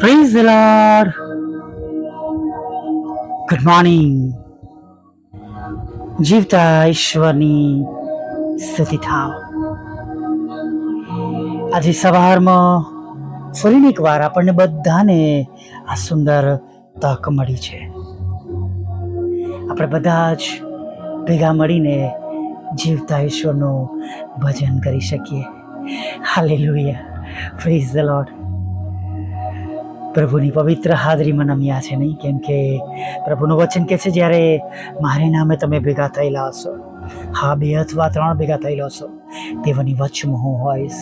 Praise the Lord. Good morning. જીવતા ઈશ્વરની સ્તુતિ થાવ. આજે સવારમાં ફરીને એકવાર આપણને બધાને આ સુંદર તક મળી છે. આપણે બધા જ ભેગા મળીને જીવતા ઈશ્વરનું ભજન કરી શકીએ. હાલેલુયા. Praise the lord. પ્રભુની પવિત્ર હાજરીમાં નમ્યા છે નહીં, કેમ કે પ્રભુનું વચન કહે છે, જ્યારે મારે નામે તમે ભેગા થયેલા હશો, હા 2 અથવા 3 ભેગા થયેલા હશો, તેઓની વચમાં હું હોઈશ.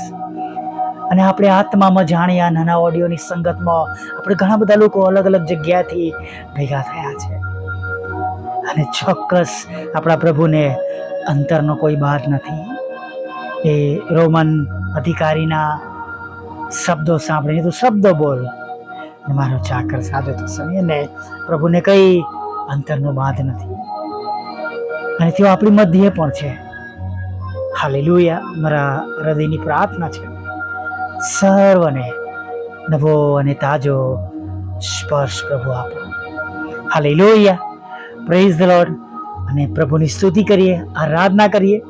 અને આપણે આત્મામાં જાણીએ, આ નાના ઓડિયોની સંગતમાં આપણે ઘણા બધા લોકો અલગ અલગ જગ્યાથી ભેગા થયા છે. અને ચોક્કસ આપણા પ્રભુને અંતરનો કોઈ બાદ નથી. એ રોમન અધિકારીના શબ્દો સાંભળીને તું શબ્દો બોલ, મારો ચાકર સાધો થશે. અને પ્રભુને કઈ અંતરનો બાદ નથી, અને તેઓ આપણી મધ્યે પણ છે. હાલેલુયા. મારા હૃદયની પ્રાર્થના છે, સર્વને નવો અને તાજો સ્પર્શ પ્રભુ આપો. હાલેલુયા. Praise the lord. અને પ્રભુની સ્તુતિ કરીએ, આરાધના કરીએ,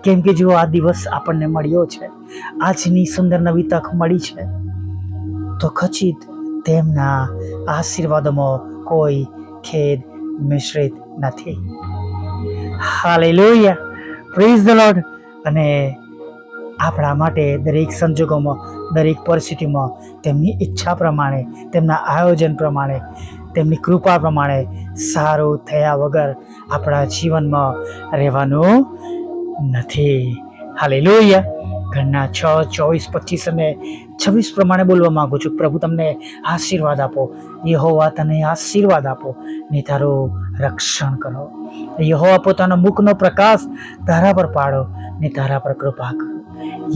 કેમ કે જો આ દિવસ આપણને મળ્યો છે, આજની સુંદર નવી તક મળી છે, તો ખચિત તેમના આશીર્વાદોમાં કોઈ ખેદ મિશ્રિત નથી. હાલેલુયા. Praise the lord. અને આપણા માટે દરેક સંજોગોમાં, દરેક પરિસ્થિતિમાં તેમની ઈચ્છા પ્રમાણે, તેમના આયોજન પ્રમાણે, તેમની કૃપા પ્રમાણે સારું થયા વગર આપણા જીવનમાં રહેવાનું નથી. હાલેલુયા. ઘરના 6, 24, 25 અને 26 પ્રમાણે બોલવા માંગુ છું, પ્રભુ તમને આશીર્વાદ આપો. યહોવા તને આશીર્વાદ આપો ને તારું રક્ષણ કરો. યહોવા પોતાનો મુખનો પ્રકાશ તારા પર પાડો ને તારા પર કૃપા કરો.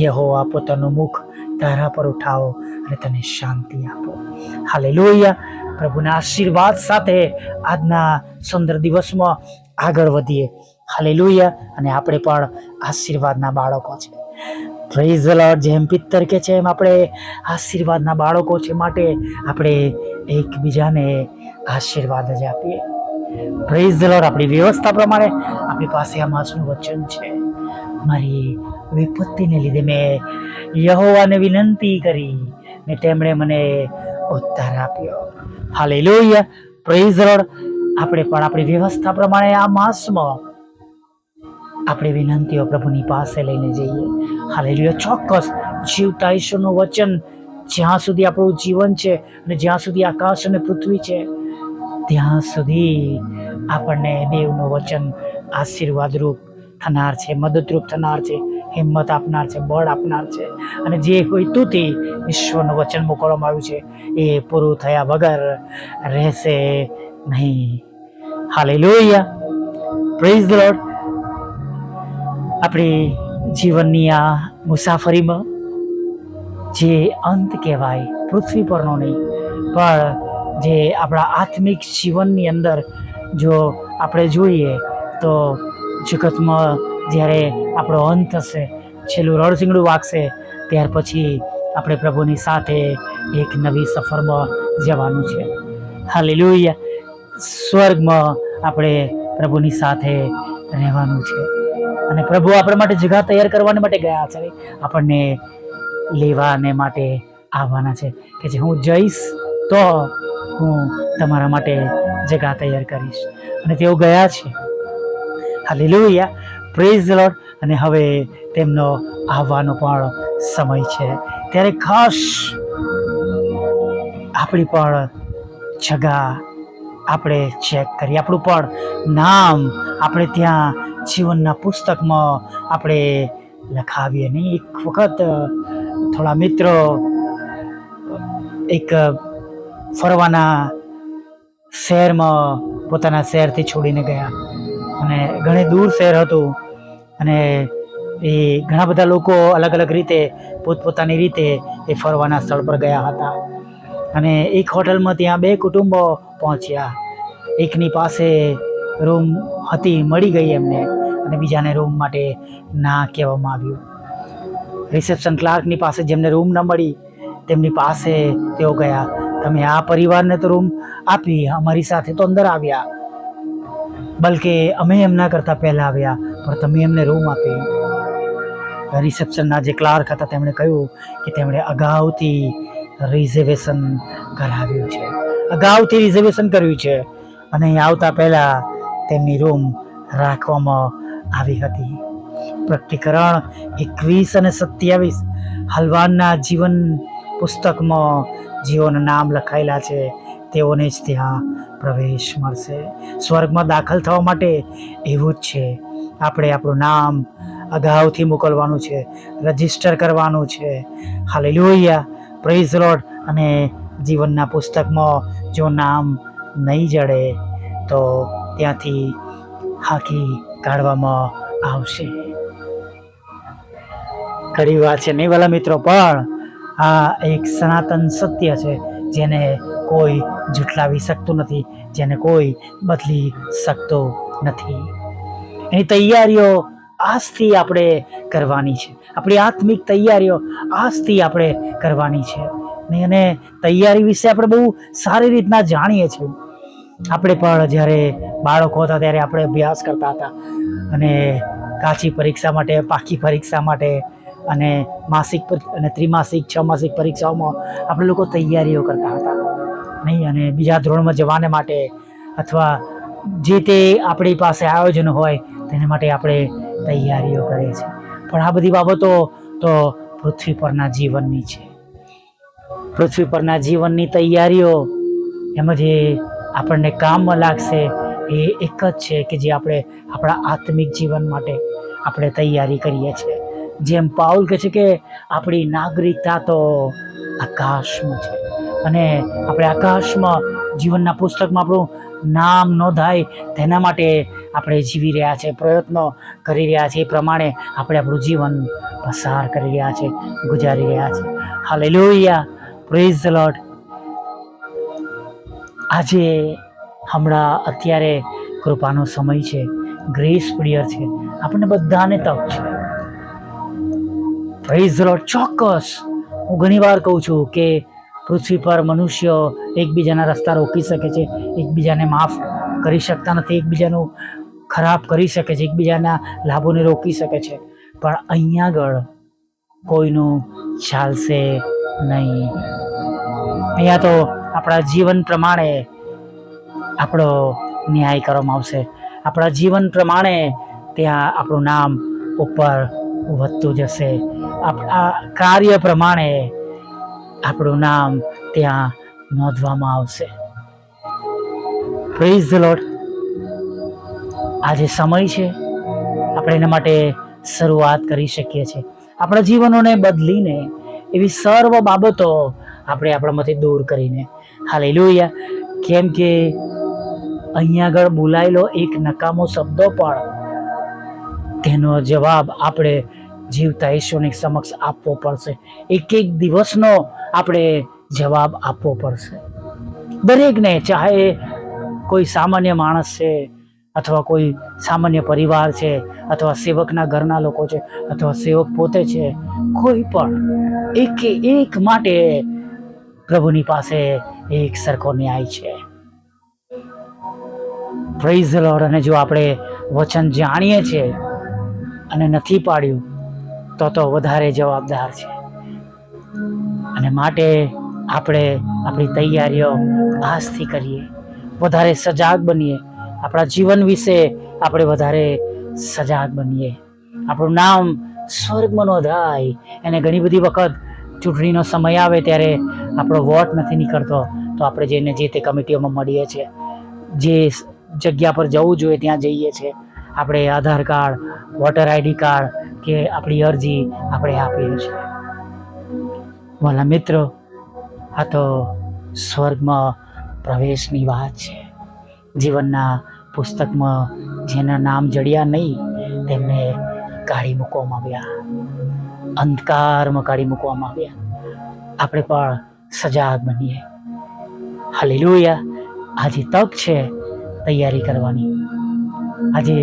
યહોવા પોતાનું મુખ તારા પર ઉઠાવો અને તને શાંતિ આપો. હાલેલુયા. પ્રભુના આશીર્વાદ સાથે આજના સુંદર દિવસમાં આગળ વધીએ. હાલેલુયા. અને આપણે પણ આશીર્વાદના બાળકો છે. Praise the lord. જેમ પિત્તર કે છે, એમ આપણે આશીર્વાદના બાળકો છે, માટે આપણે એકબીજાને આશીર્વાદ જ આપીએ. Praise the lord. આપણી વ્યવસ્થા પ્રમાણે આપણી પાસે આ માસનું વચન છે, મારી વિપત્તિને લીધે મેં યહોવાને વિનંતી કરી ને તેમણે મને ઉત્તર આપ્યો. હાલેલુયા. Praise the lord. આપણે પણ આપણી વ્યવસ્થા પ્રમાણે આ માસમાં આપણી વિનંતીઓ પ્રભુની પાસે લઈને જઈએ. હાલેલુયા. ચોક્કસ જીવતા ઈશ્વરનું વચન જ્યાં સુધી આપણું જીવન છે અને જ્યાં સુધી આકાશ અને પૃથ્વી છે, ત્યાં સુધી આપણને દેવનું વચન આશીર્વાદરૂપ થનાર છે, મદદરૂપ થનાર છે, હિંમત આપનાર છે, બળ આપનાર છે. અને જે હેતુથી ઈશ્વરનું વચન મોકલવામાં આવ્યું છે, એ પૂરું થયા વગર રહેશે નહીં. હાલેલુયા. Praise the lord. આપણી જીવનની આ મુસાફરીમાં જે અંત કહેવાય, પૃથ્વી પરનો નહીં, પણ જે આપણા આત્મિક જીવનની અંદર જો આપણે જોઈએ તો જગતમાં જ્યારે આપણો અંત થશે, છેલ્લું રડશીંગડું વાગશે, ત્યાર પછી આપણે પ્રભુની સાથે એક નવી સફરમાં જવાનું છે. હાલેલુયા. સ્વર્ગમાં આપણે પ્રભુની સાથે રહેવાનું છે. અને પ્રભુ આપણા માટે જગા તૈયાર કરવાને માટે ગયા છે, આપણને લેવાને માટે આવવાના છે, કે જે હું જઈશ તો હું તમારા માટે જગા તૈયાર કરીશ. અને તેઓ ગયા છે. હાલેલુયા. Praise the lord. અને હવે તેમનો આવવાનો પણ સમય છે, ત્યારે ખાસ આપણી પણ જગા આપણે ચેક કરીએ, આપણું પણ નામ આપણે ત્યાં જીવનના પુસ્તકમાં આપણે લખાવીએ નહીં. એક વખત થોડા મિત્રો એક ફરવાના શહેરમાં પોતાના શહેરથી છોડીને ગયા, અને ઘણી દૂર શહેર હતું, અને એ ઘણા બધા લોકો અલગ અલગ રીતે પોતપોતાની રીતે એ ફરવાના સ્થળ પર ગયા હતા. અને એક હોટલમાં ત્યાં 2 કુટુંબો પહોંચ્યા. એકની પાસે રૂમ હતી, મળી ગઈ એમને, અને બીજાને રૂમ માટે ના કહેવામાં આવ્યું. રિસેપ્શન ક્લાર્કની પાસે જેમને રૂમ ન મળી તેમની પાસે તેઓ ગયા, તમે આ પરિવારને તો રૂમ આપી, અમારી સાથે તો અંદર આવ્યા, બલકે અમે એમના કરતાં પહેલાં આવ્યા, પણ તમે એમને રૂમ આપી. રિસેપ્શનના જે ક્લાર્ક હતા તેમણે કહ્યું કે તેમણે અગાઉથી રિઝર્વેશન કરાવ્યું છે, અગાઉથી રિઝર્વેશન કર્યું છે અને અહીં આવતા પહેલાં તેમની રૂમ રાખવામાં આવી હતી. પ્રકટીકરણ 21 અને 27 હલવાનના જીવન પુસ્તકમાં જેઓના નામ લખાયેલા છે તેઓને જ ત્યાં પ્રવેશ મળશે. સ્વર્ગમાં દાખલ થવા માટે એવું જ છે, આપણે આપણું નામ અગાઉથી મોકલવાનું છે, રજિસ્ટર કરવાનું છે. Hallelujah, praise the lord. અને જીવનના પુસ્તકમાં જો નામ નહીં જડે તો ત્યાંથી હાંકી કાઢવામાં આવશે. ઘણી વાત છે નહીં વાલા મિત્રો, પણ આ એક સનાતન સત્ય છે જેને કોઈ જુઠલાવી શકતું નથી, જેને કોઈ બદલી શકતો નથી. એની તૈયારીઓ આજથી આપણે કરવાની છે, આપણી આત્મિક તૈયારીઓ આજથી આપણે કરવાની છે. અને તૈયારી વિશે આપણે બહુ સારી રીતના જાણીએ છીએ. આપણે પણ જ્યારે બાળકો હતા ત્યારે આપણે અભ્યાસ કરતા હતા અને કાચી પરીક્ષા માટે, પાકી પરીક્ષા માટે અને માસિક અને ત્રિમાસિક, 6 માસિક પરીક્ષાઓમાં આપણે લોકો તૈયારીઓ કરતા હતા નહીં. અને બીજા ધોરણમાં જવાને માટે અથવા જે તે આપણી પાસે આયોજન હોય તેને માટે આપણે તૈયારીઓ કરીએ છીએ. પણ આ બધી બાબતો તો પૃથ્વી પરના જીવનની છે. પૃથ્વી પરના જીવનની તૈયારીઓ એમાં જે આપણને કામમાં લાગશે એ એક જ છે કે જે આપણે આપણા આત્મિક જીવન માટે આપણે તૈયારી કરીએ છીએ. જેમ પાઉલ કહે છે કે આપણી નાગરિકતા તો આકાશમાં છે અને આપણે આકાશમાં જીવનના પુસ્તકમાં આપણું નામ નોંધાય તેના માટે આપણે જીવી રહ્યા છે, પ્રયત્નો કરી રહ્યા છે. એ પ્રમાણે આપણે આપણું જીવન પસાર કરી રહ્યા છે, ગુજારી રહ્યા છે. Hallelujah, praise the lord. આજે હમણાં અત્યારે કૃપાનો સમય છે, ગ્રેસ પીરિયડ છે, આપણને બધાને તક છે. Praise the lord. ચોક્કસ હું ઘણીવાર કહું છું કે પૃથ્વી પર મનુષ્યો એકબીજાના રસ્તા રોકી શકે છે, એકબીજાને માફ કરી શકતા નથી, એકબીજાનું ખરાબ કરી શકે છે, એકબીજાના લાભોને રોકી શકે છે, પણ અહીંયા આગળ કોઈનું ચાલશે નહીં. અહીંયા તો આપણા જીવન પ્રમાણે આપણો ન્યાય કરવામાં આવશે. આપણા જીવન પ્રમાણે ત્યાં આપણું નામ ઉપર વધતું જશે. આપણા કાર્ય પ્રમાણે આપણું નામ ત્યાં નોંધવામાં આવશે. Praise the lord. આજે સમય છે, આપણે એના માટે શરૂઆત કરી શકીએ છીએ. આપણા જીવનોને બદલીને એવી સર્વ બાબતો આપણે આપણામાંથી દૂર કરીને. હાલેલુયા. કેમ કે અહીંયા આગળ બોલાયેલો એક નકામો શબ્દો પણ તેનો જવાબ આપણે જીવતા ઈશ્વરની સમક્ષ આપવો પડશે. એક એક દિવસનો આપણે જવાબ આપવો પડશે દરેકને. ચાહે કોઈ સામાન્ય માણસ છે અથવા કોઈ સામાન્ય પરિવાર છે અથવા સેવકના ઘરના લોકો છે અથવા સેવક પોતે છે, કોઈ પણ એક માટે પ્રભુની પાસે એક સરખો ન્યાય છે. Praise the lord. અને જો આપણે વચન જાણીએ છીએ અને નથી પાડ્યું તો વધારે જવાબદાર છે. અને માટે આપણે આપણી તૈયારીઓ આજથી કરીએ, વધારે સજાગ બનીએ, આપણા જીવન વિશે આપણે વધારે સજાગ બનીએ, આપણું નામ સ્વર્ગમાં નોંધાય. એને ઘણી બધી વખત ચૂંટણીનો સમય આવે ત્યારે આપણો વોટ નથી નીકળતો તો આપણે જઈને જે તે કમિટીઓમાં મળીએ છીએ, જે જગ્યા પર જવું જોઈએ ત્યાં જઈએ છીએ. આપણે આધાર કાર્ડ, વોટર આઈડી કાર્ડ કે આપણી અરજી આપણે આપીએ છીએ. વાલા મિત્રો, આ તો સ્વર્ગમાં પ્રવેશની વાત છે. જીવનના પુસ્તકમાં જેના નામ જડ્યા નહીં તેમને કાઢી મૂકવામાં આવ્યા, અંધકારમાં કાઢી મૂકવામાં આવ્યા. આપણે પણ સજાગ બનીએ. હાલેલુયા. આજે તક છે તૈયારી કરવાની. આજે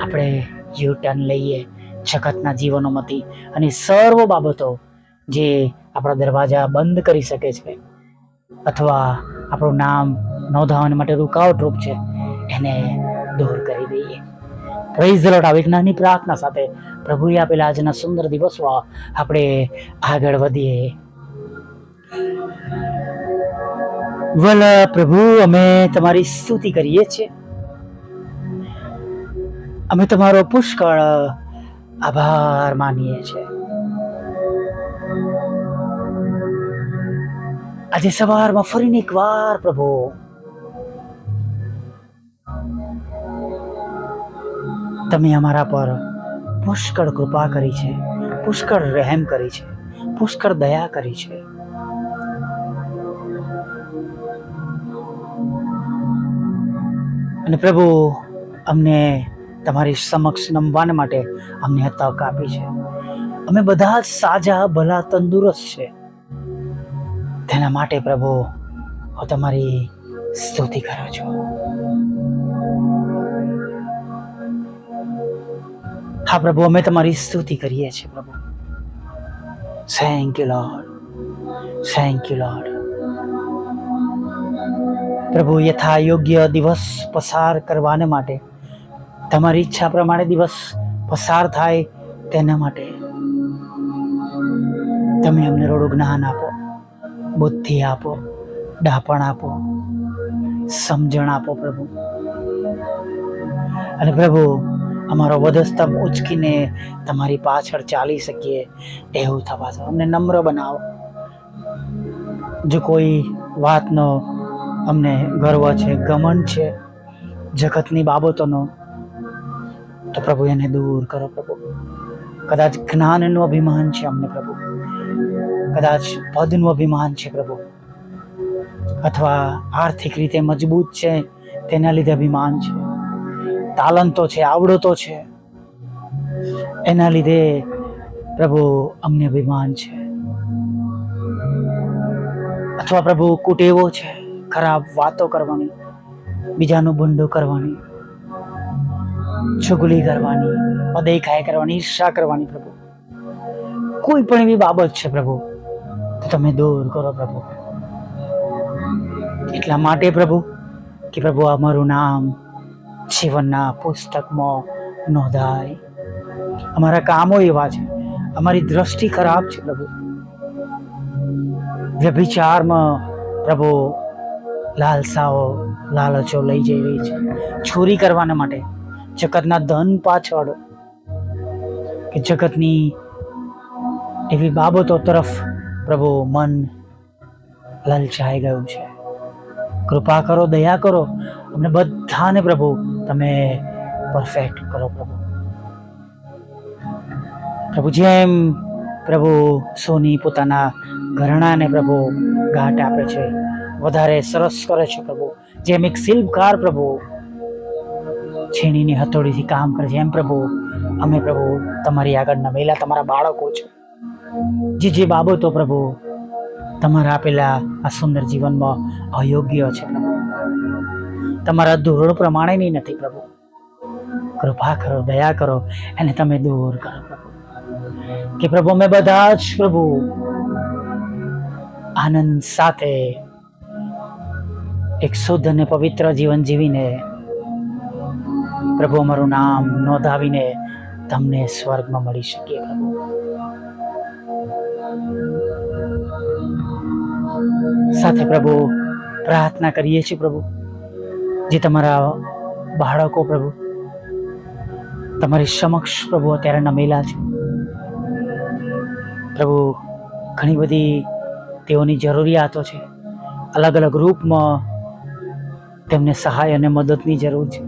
આપણે યુટર્ન લઈએ જગતના જીવનોમાંથી અને સર્વ બાબતો જે આપણા દરવાજા બંધ કરી શકે છે અથવા આપણું નામ નોંધાવવા માટે રૂકાવટરૂપ છે એને દૂર કરી દઈએ. Praise the lord. આવી જ્ઞાનની પ્રાર્થના સાથે પ્રભુએ આપેલા આજના સુંદર દિવસમાં આપણે આગળ વધીએ. વલ પ્રભુ, અમે તમારી સ્તુતિ કરીએ છીએ. અમે તમારો પુષ્કળ આભાર માનીએ છીએ. આજે સવારમાં ફરીને એક વાર પ્રભુ તમે અમારા પર પુષ્કળ કૃપા કરી છે, પુષ્કળ રહેમ કરી છે, પુષ્કળ દયા કરી છે. અને પ્રભુ અમને તમારી સમક્ષ નમવાને માટે અમને તક આપી છે. અમે બધા જ સાજા, ભલા, તંદુરસ્ત છે. તેના માટે પ્રભુ હું તમારી સ્તુતિ કરું છું. હા પ્રભુ, અમે તમારી સ્તુતિ કરીએ છીએ પ્રભુ. Thank you lord, thank you lord. પ્રભુ, યથા યોગ્ય દિવસ પસાર કરવાને માટે, તમારી ઈચ્છા પ્રમાણે દિવસ પસાર થાય તેના માટે તમે અમને રોડું જ્ઞાન આપો, બુદ્ધિ આપો, ડાપણ આપો, સમજણ આપો પ્રભુ. અને પ્રભુ, અમારો વધસ્તંભ ઉચકીને તમારી પાછળ ચાલી શકીએ એવું થવા દો. અમને નમ્ર બનાવો. જો કોઈ વાતનો અમને ગર્વ છે, ઘમંડ છે જગતની બાબતોનો, તો પ્રભુ એને દૂર કરો પ્રભુ. કદાચ જ્ઞાનનું અભિમાન છે અમને પ્રભુ, કદાચ પદનું અભિમાન છે પ્રભુ, અથવા આર્થિક રીતે મજબૂત છે તેના લીધે અભિમાન છે, તાલંતો છે, આવડતો છે એના લીધે પ્રભુ અમને અભિમાન છે, અથવા પ્રભુ કુટેવો છે, ખરાબ વાતો કરવાની, બીજાનું ભૂંડું કરવાની, ચુગલી કરવાની, અદેખાઈ કરવાની, ઈર્ષા કરવાની પ્રભુ, કોઈ પણ એવી બાબત છે પ્રભુ તો તમે દૂર કરો પ્રભુ. એટલા માટે પ્રભુ કે પ્રભુ અમારું નામ જીવનના પુસ્તકમાં નોંધાય. અમારા કામો એવા છે, અમારી દ્રષ્ટિ ખરાબ છે પ્રભુ, વ્યભિચારમાં પ્રભુ લાલસાઓ, લાલચો લઈ જઈ રહી છે, ચોરી કરવાના માટે, જગતના ધન પાછળ કે જગતની એવી બાબતો તરફ પ્રભુ મન લલચાઈ ગયું છે. કૃપા કરો, દયા કરો અમને બધાને પ્રભુ. તમે પરફેક્ટ કરો પ્રભુ. પ્રભુ જેમ પ્રભુ સોની પોતાના ઘરેણાને પ્રભુ ગાંઠ આપે છે, વધારે સરસ કરે છે પ્રભુ, જેમ એક શિલ્પકાર પ્રભુ છીણીની હથોડીથી કામ કરે છે, એમ પ્રભુ અમે પ્રભુ તમારી આગળ નમેલા તમારા બાળકો છે. જે બાબતો પ્રભુ તમારા આપેલા આ સુંદર જીવનમાં અયોગ્ય છે પ્રભુ, તમારા ધોરણ પ્રમાણેની નથી પ્રભુ, કૃપા કરો, દયા કરો, એને તમે દૂર કરો પ્રભુ. કે પ્રભુ અમે બધા જ પ્રભુ આનંદ સાથે એક શુદ્ધ અને પવિત્ર જીવન જીવીને પ્રભુ અમારું નામ નોંધાવીને તમને સ્વર્ગમાં મળી શકીએ પ્રભુ. સાથે પ્રભુ પ્રાર્થના કરીએ છીએ પ્રભુ, જે તમારા બાળકો પ્રભુ તમારી સમક્ષ પ્રભુ અત્યારે નમેલા છે પ્રભુ, ઘણી બધી તેઓની જરૂરિયાતો છે, અલગ અલગ રૂપમાં તેમને સહાય અને મદદની જરૂર છે.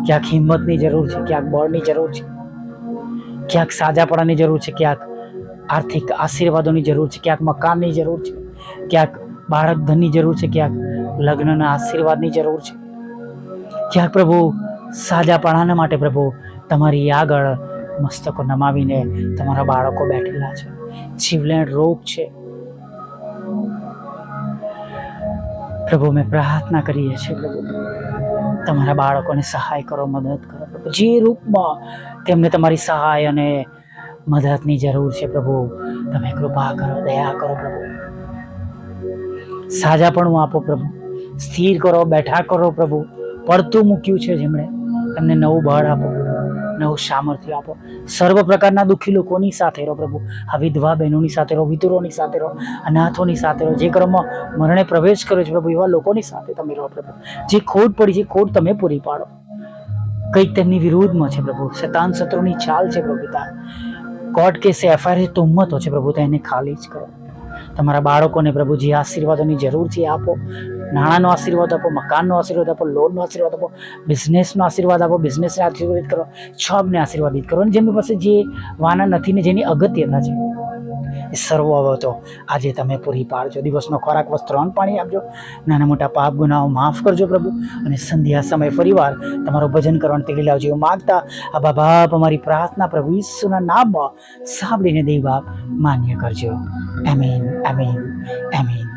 ક્યાંક હિંમતની જરૂર છે, ક્યાંક બળની જરૂર છે, ક્યાંક સાજાપણાની જરૂર છે, ક્યાંક આર્થિક આશીર્વાદોની જરૂર છે, ક્યાંક મકાનની જરૂર છે, ક્યાંક બાળક ધનની જરૂર છે, ક્યાંક લગ્નના આશીર્વાદની જરૂર છે, ક્યાંક પ્રભુ સાજાપણાના માટે પ્રભુ તમારી આગળ મસ્તકો નમાવીને તમારા બાળકો બેઠેલા છે. જીવલેણ રોગ છે પ્રભુ, અમે પ્રાર્થના કરીએ છીએ પ્રભુ તમારા બાળકોને સહાય કરો, મદદ કરો પ્રભુ. જે રૂપમાં તેમને તમારી સહાય અને મદદની જરૂર છે પ્રભુ, તમે કૃપા કરો, દયા કરો પ્રભુ. સાજાપણું આપો પ્રભુ, સ્થિર કરો, બેઠા કરો પ્રભુ. પડતું મૂક્યું છે જેમણે, એમને નવું બળ આપો, નવું સામર્થ્ય આપો. સર્વ પ્રકારના દુઃખી લોકોની સાથે રહો પ્રભુ. આ વિધવા બહેનોની સાથે રહો, વિધુરોની સાથે રહો, અનાથોની સાથે રહો. જે ક્રમમાં મરણે પ્રવેશ કર્યો છે પ્રભુ, એવા લોકોની સાથે તમે રહો પ્રભુ. જે ખોટ પડી છે, ખોટ તમે પૂરી પાડો. કંઈક તેમની વિરુદ્ધમાં છે પ્રભુ, શૈતાન શત્રુની ચાલ છે પ્રભુ પિતા, કોર્ટ કેસ એફઆઈઆર તોહમતો છે પ્રભુ, તો એને ખાલી જ કરો. તમારા બાળકોને પ્રભુ જે આશીર્વાદોની જરૂર છે આપો. નાણાંનો આશીર્વાદ આપો, મકાનનો આશીર્વાદ આપો, લોનનો આશીર્વાદ આપો, બિઝનેસનો આશીર્વાદ આપો, બિઝનેસને આશીર્વાદિત કરો, જોબને આશીર્વાદિત કરો. અને જેમની પાસે જે વાના નથી ને જેની અગત્યતા છે એ સર્વ બાબતો આજે તમે પૂરી પાડજો. દિવસનો ખોરાક, વસ્ત્ર, અન્ન, પાણી આપજો. નાના મોટા પાપ ગુનાઓ માફ કરજો પ્રભુ. અને સંધ્યા સમય ફરીવાર તમારું ભજન કરવાનું તેડી લાવજો એવું માગતા આબા બાપ અમારી પ્રાર્થના પ્રભુ ઈસુના નામમાં સાંભળીને દેવ બાપ માન્ય કરજો. આમીન, આમીન, આમીન.